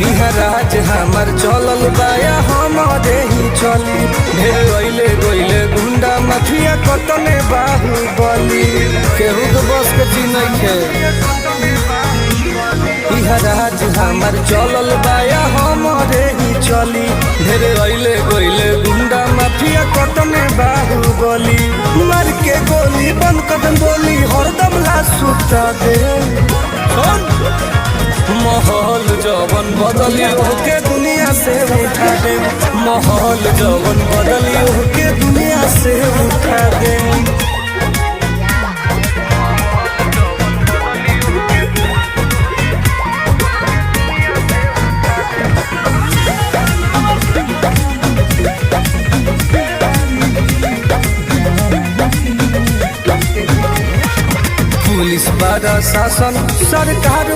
इहा राज हमार चलल बाया हमारे ही चली। ढेर अइले गइले गुंडा माफिया कतने बाहुबली, केहू के बस के चिन्ह इहा राज हमार चलल बाया हमारे ही चली। ढेर अइले गइले गुंडा माफिया कतने बाहुबली, मार के गोली बंद कदम बोली हरदम लाश सुता दे। माहौल जवन बदली होके दुनिया से उठा दे, माहौल जवन बदली होके दुनिया से उठा दे। पुलिस प्रशासन सरकार